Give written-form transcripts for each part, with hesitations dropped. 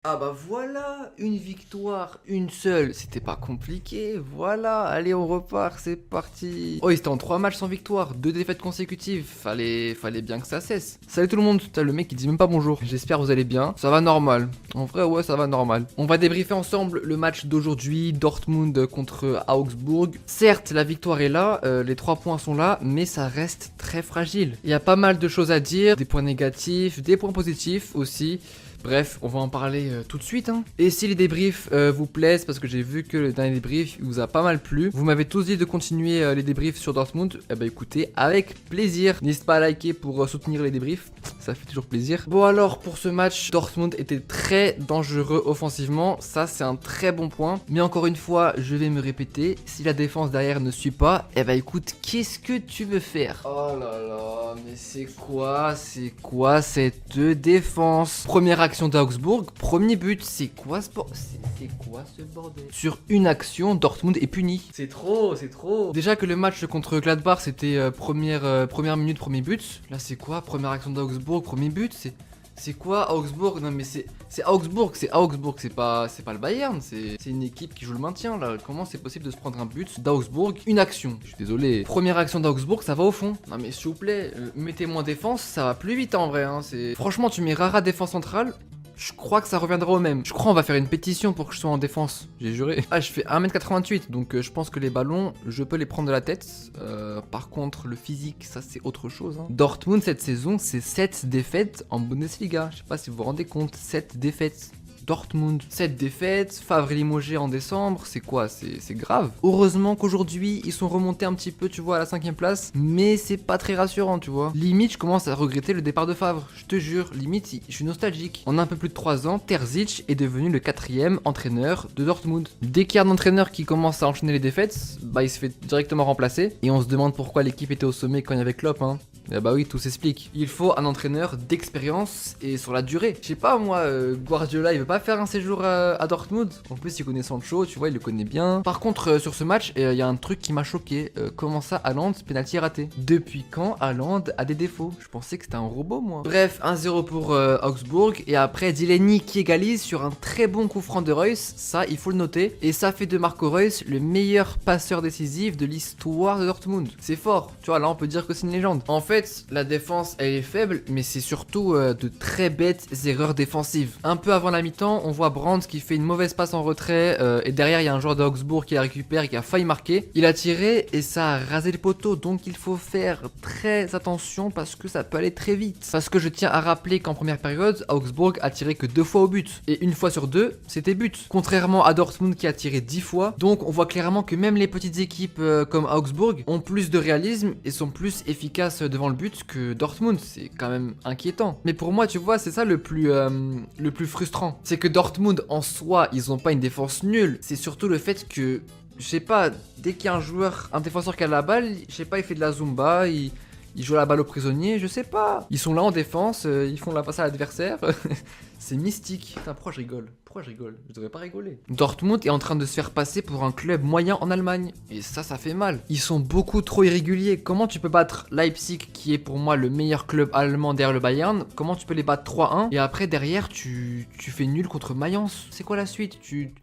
Ah bah voilà, une victoire, une seule, c'était pas compliqué, voilà, allez on repart, c'est parti. Oh, ils étaient en 3 matchs sans victoire, 2 défaites consécutives, fallait bien que ça cesse. Salut tout le monde, t'as le mec qui dit même pas bonjour, j'espère que vous allez bien, ça va normal, en vrai ouais ça va normal. On va débriefer ensemble le match d'aujourd'hui, Dortmund contre Augsbourg. Certes la victoire est là, les 3 points sont là, mais ça reste très fragile. Il y a pas mal de choses à dire, des points négatifs, des points positifs aussi. Bref, on va en parler tout de suite. Et si les débriefs vous plaisent, parce que j'ai vu que le dernier débrief il vous a pas mal plu, vous m'avez tous dit de continuer les débriefs sur Dortmund, eh ben écoutez, avec plaisir. N'hésitez pas à liker pour soutenir les débriefs, ça fait toujours plaisir. Bon alors, pour ce match, Dortmund était très dangereux offensivement, ça c'est un très bon point. Mais encore une fois, je vais me répéter, si la défense derrière ne suit pas, eh ben écoute, qu'est-ce que tu veux faire? Oh là là, mais c'est quoi cette défense? Première action d'Augsbourg, premier but, c'est quoi ce bordel? Sur une action, Dortmund est puni. C'est trop. Déjà que le match contre Gladbach, c'était première minute, premier but. Là, c'est quoi? Première action d'Augsbourg, premier but, c'est quoi Augsbourg? Non mais c'est Augsbourg, c'est pas le Bayern, c'est une équipe qui joue le maintien là. Comment c'est possible de se prendre un but d'Augsbourg? Une action, je suis désolé. Première action d'Augsbourg, ça va au fond. Non mais s'il vous plaît, mettez-moi en défense, ça va plus vite en vrai. Franchement, tu mets Rara défense centrale. Je crois que ça reviendra au même. Je crois on va faire une pétition pour que je sois en défense. J'ai juré. Ah, je fais 1m88, donc je pense que les ballons, je peux les prendre de la tête. Par contre, le physique, ça c'est autre chose. Dortmund, cette saison, c'est 7 défaites en Bundesliga. Je sais pas si vous vous rendez compte, 7 défaites. Dortmund, 7 défaites, Favre est limogé en décembre, c'est quoi? C'est grave. Heureusement qu'aujourd'hui, ils sont remontés un petit peu, tu vois, à la 5ème place, mais c'est pas très rassurant, tu vois. Limite, je commence à regretter le départ de Favre, je te jure, limite, je suis nostalgique. En un peu plus de 3 ans, Terzic est devenu le 4ème entraîneur de Dortmund. Dès qu'il y a un entraîneur qui commence à enchaîner les défaites, bah il se fait directement remplacer, et on se demande pourquoi l'équipe était au sommet quand il y avait Klopp, Eh bah oui, tout s'explique. Il faut un entraîneur d'expérience et sur la durée. Je sais pas moi, Guardiola il veut pas faire un séjour à Dortmund. En plus il connaît Sancho, tu vois, il le connaît bien. Par contre sur ce match, il y a un truc qui m'a choqué. Comment ça Haaland, penalty raté? Depuis quand Haaland a des défauts? Je pensais que c'était un robot moi. Bref, 1-0 pour Augsbourg. Et après Delaney qui égalise sur un très bon coup franc de Reus. Ça il faut le noter. Et ça fait de Marco Reus le meilleur passeur décisif de l'histoire de Dortmund. C'est fort, tu vois, là on peut dire que c'est une légende. En fait, la défense elle est faible, mais c'est surtout de très bêtes erreurs défensives. Un peu avant la mi-temps, on voit Brandt qui fait une mauvaise passe en retrait et derrière il y a un joueur d'Augsbourg qui la récupère et qui a failli marquer. Il a tiré et ça a rasé le poteau, donc il faut faire très attention parce que ça peut aller très vite. Parce que je tiens à rappeler qu'en première période, Augsbourg a tiré que 2 fois au but et une fois sur 2, c'était but. Contrairement à Dortmund qui a tiré 10 fois, donc on voit clairement que même les petites équipes comme Augsbourg ont plus de réalisme et sont plus efficaces devant le but que Dortmund, c'est quand même inquiétant. Mais pour moi, tu vois, c'est ça le plus frustrant. C'est que Dortmund, en soi, ils ont pas une défense nulle. C'est surtout le fait que, je sais pas, dès qu'il y a un joueur, un défenseur qui a la balle, je sais pas, il fait de la zumba, il joue la balle au prisonnier, je sais pas. Ils sont là en défense, ils font la passe à l'adversaire. C'est mystique. Putain, pourquoi je rigole? Je devrais pas rigoler. Dortmund est en train de se faire passer pour un club moyen en Allemagne. Et ça fait mal. Ils sont beaucoup trop irréguliers. Comment tu peux battre Leipzig, qui est pour moi le meilleur club allemand derrière le Bayern? Comment tu peux les battre 3-1? Et après, derrière, tu fais nul contre Mayence. C'est quoi la suite? Tu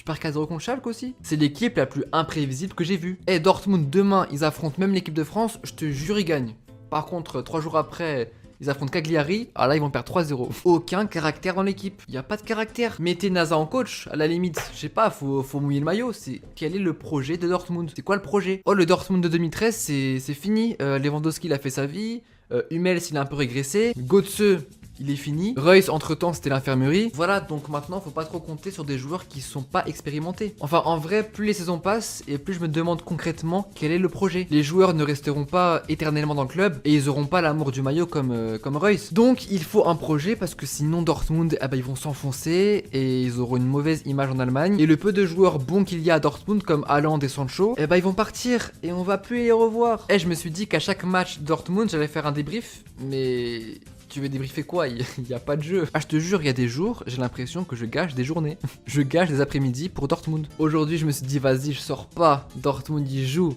perds 4-0 contre Schalke aussi? C'est l'équipe la plus imprévisible que j'ai vue. Et Dortmund, demain, ils affrontent même l'équipe de France. Je te jure, ils gagnent. Par contre, 3 jours après, ils affrontent Cagliari, alors là ils vont perdre 3-0. Aucun caractère dans l'équipe. Il n'y a pas de caractère. Mettez Naza en coach, à la limite. Je sais pas, faut mouiller le maillot. Quel est le projet de Dortmund? C'est quoi le projet? Oh, le Dortmund de 2013, c'est fini. Lewandowski, il a fait sa vie. Hummels, il a un peu régressé. Götze, il est fini. Reus, entre temps, c'était l'infirmerie. Voilà, donc maintenant, faut pas trop compter sur des joueurs qui sont pas expérimentés. Enfin, en vrai, plus les saisons passent et plus je me demande concrètement quel est le projet. Les joueurs ne resteront pas éternellement dans le club et ils auront pas l'amour du maillot comme Reus. Donc, il faut un projet parce que sinon, Dortmund, ils vont s'enfoncer et ils auront une mauvaise image en Allemagne. Et le peu de joueurs bons qu'il y a à Dortmund, comme Haaland et Sancho, ils vont partir et on va plus les revoir. Et je me suis dit qu'à chaque match Dortmund, j'allais faire un débrief, mais tu veux débriefer quoi? Il y a pas de jeu. Ah, je te jure, il y a des jours, j'ai l'impression que je gâche des journées. Je gâche des après-midi pour Dortmund. Aujourd'hui, je me suis dit, vas-y, je sors pas. Dortmund, il joue.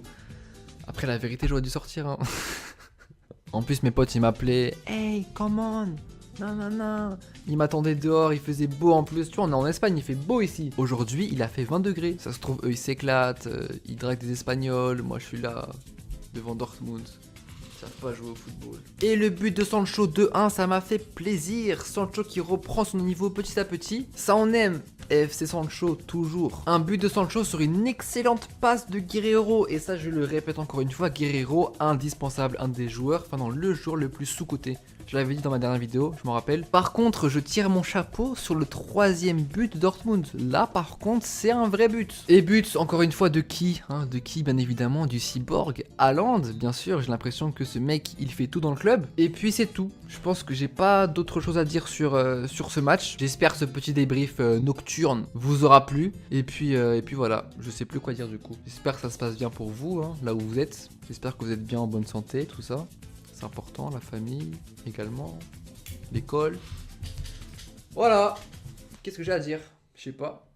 Après, la vérité, j'aurais dû sortir. En plus, mes potes, ils m'appelaient. Hey, come on. Non, non, non. Il m'attendait dehors, il faisait beau en plus. Tu vois, on est en Espagne, il fait beau ici. Aujourd'hui, il a fait 20 degrés. Ça se trouve, eux, ils s'éclatent, ils draguent des Espagnols. Moi, je suis là, devant Dortmund. Ils savent pas jouer au football. Et le but de Sancho 2-1, ça m'a fait plaisir. Sancho qui reprend son niveau petit à petit. Ça, on aime. FC Sancho, toujours. Un but de Sancho sur une excellente passe de Guerreiro. Et ça, je le répète encore une fois, Guerreiro, indispensable, un des joueurs, enfin non, le joueur le plus sous-coté. Je l'avais dit dans ma dernière vidéo, je m'en rappelle. Par contre, je tire mon chapeau sur le 3e but de Dortmund. Là, par contre, c'est un vrai but. Et but, encore une fois, de qui hein? De qui, bien évidemment? Du cyborg Haaland, bien sûr. J'ai l'impression que ce mec, il fait tout dans le club. Et puis, c'est tout. Je pense que j'ai pas d'autre chose à dire sur ce match. J'espère que ce petit débrief nocturne vous aura plu. Et puis voilà, je sais plus quoi dire du coup. J'espère que ça se passe bien pour vous, hein, là où vous êtes. J'espère que vous êtes bien en bonne santé, tout ça. C'est important, la famille également, l'école. Voilà. Qu'est-ce que j'ai à dire? Je sais pas.